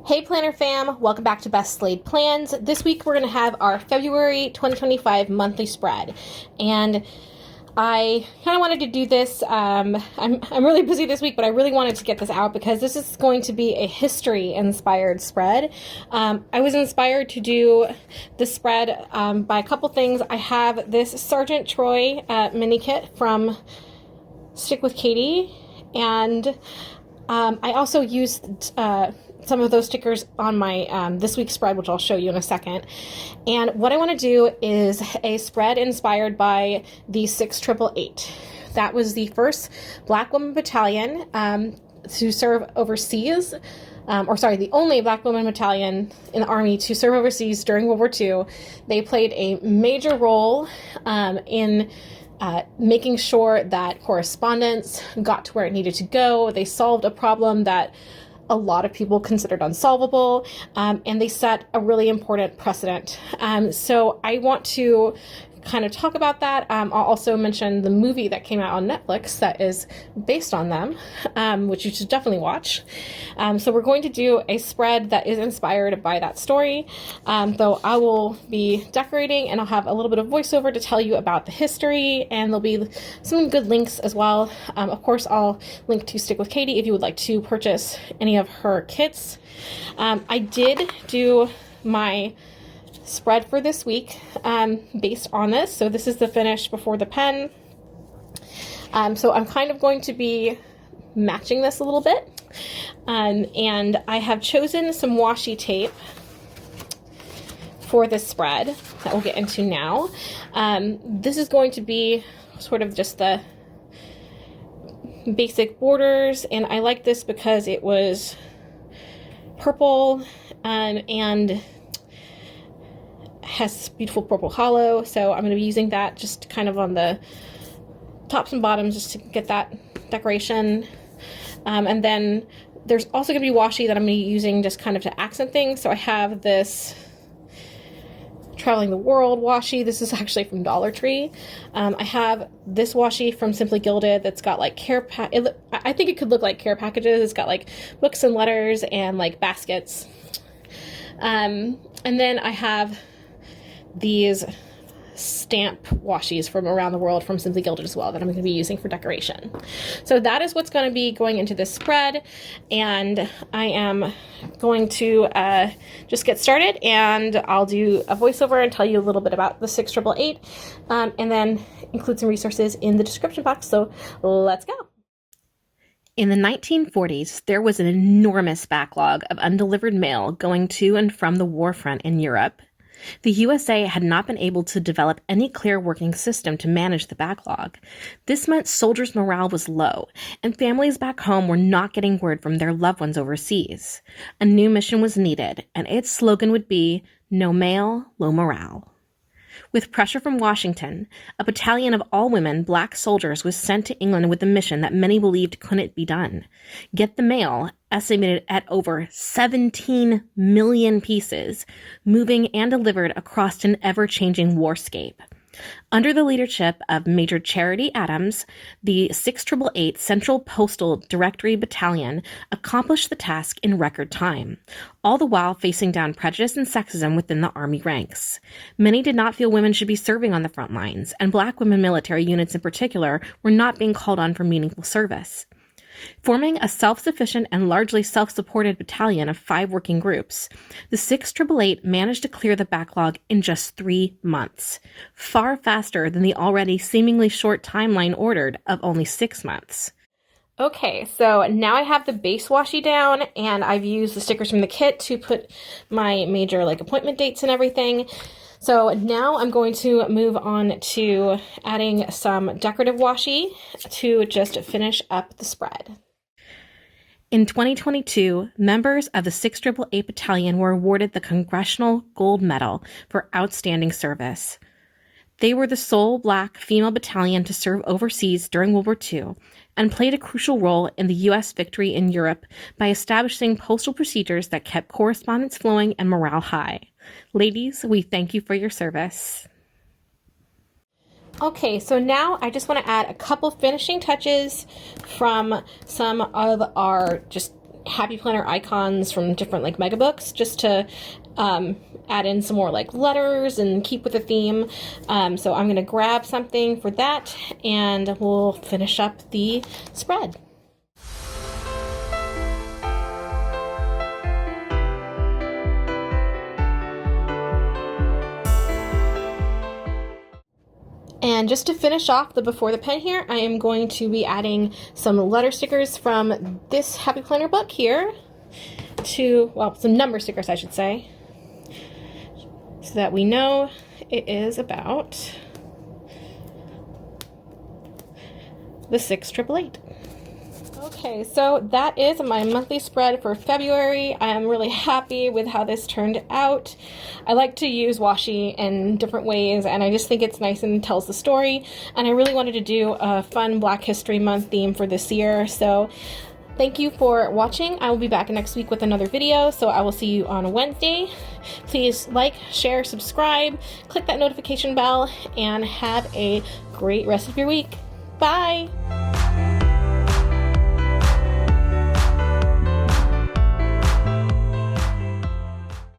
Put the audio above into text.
Hey Planner fam, welcome back to Best Laid Plans. This week we're going to have our February 2025 monthly spread, and I kind of wanted to do this. I'm really busy this week, but I really wanted to get this out because this is going to be a history-inspired spread. I was inspired to do the spread by a couple things. I have this Sergeant Troy mini kit from Stick with Catie, and I also used some of those stickers on my this week's spread, which I'll show you in a second. And what I want to do is a spread inspired by the 6888. That was the first Black woman battalion to serve overseas, the only Black woman battalion in the Army to serve overseas during World War II. They played a major role in making sure that correspondence got to where it needed to go. They solved a problem that a lot of people considered unsolvable, and they set a really important precedent. So I want to kind of talk about that. I'll also mention the movie that came out on Netflix that is based on them, which you should definitely watch. So we're going to do a spread that is inspired by that story, though I will be decorating and I'll have a little bit of voiceover to tell you about the history, and there'll be some good links as well. Of course, I'll link to Stick with Catie if you would like to purchase any of her kits. I did do my spread for this week based on this. So this is the finish before the pen. So I'm kind of going to be matching this a little bit. And I have chosen some washi tape for this spread that we'll get into now. This is going to be sort of just the basic borders, and I like this because it was purple and has beautiful purple hollow, so I'm going to be using that just kind of on the tops and bottoms just to get that decoration. And then there's also going to be washi that I'm going to be using just kind of to accent things. So I have this Traveling the World washi. This is actually from DollarTree. I have this washi from Simply Gilded that's got like I think it could look like care packages. It's got like books and letters and like baskets. And then I have these stamp washis from around the world from Simply Gilded as well that I'm going to be using for decoration. So that is what's going to be going into this spread, and I am going to just get started, and I'll do a voiceover and tell you a little bit about the 6888, and then include some resources in the description box. So let's go. In the 1940s, there was an enormous backlog of undelivered mail going to and from the war front in Europe. The USA had not been able to develop any clear working system to manage the backlog. This meant soldiers' morale was low, and families back home were not getting word from their loved ones overseas. A new mission was needed, and its slogan would be, "No mail, low morale." With pressure from Washington, a battalion of all-women Black soldiers was sent to England with a mission that many believed couldn't be done: get the mail, estimated at over 17 million pieces, moving and delivered across an ever-changing warscape. Under the leadership of Major Charity Adams, the 6888 Central Postal Directory Battalion accomplished the task in record time, all the while facing down prejudice and sexism within the Army ranks. Many did not feel women should be serving on the front lines, and Black women military units in particular were not being called on for meaningful service. Forming a self-sufficient and largely self-supported battalion of 5 working groups, the 6888 managed to clear the backlog in just 3 months, far faster than the already seemingly short timeline ordered of only 6 months. Okay, so now I have the base washi down, and I've used the stickers from the kit to put my major appointment dates and everything. So now I'm going to move on to adding some decorative washi to just finish up the spread. In 2022, members of the 6888 Battalion were awarded the Congressional Gold Medal for outstanding service. They were the sole Black female battalion to serve overseas during World War II and played a crucial role in the U.S. victory in Europe by establishing postal procedures that kept correspondence flowing and morale high. Ladies, we thank you for your service. Okay, so now I just want to add a couple finishing touches from some of our just Happy Planner icons from different like mega books, just to add in some more like letters and keep with the theme. So I'm gonna grab something for that and we'll finish up the spread. And just to finish off the before the pen here, I am going to be adding some letter stickers from this Happy Planner book here to, well, some number stickers I should say, so that we know it is about the 6888. Okay, so that is my monthly spread for February. I am really happy with how this turned out. I like to use washi in different ways, and I just think it's nice and tells the story. And I really wanted to do a fun Black History Month theme for this year. So thank you for watching. I will be back next week with another video, so I will see you on Wednesday. Please like, share, subscribe, click that notification bell, and have a great rest of your week. Bye!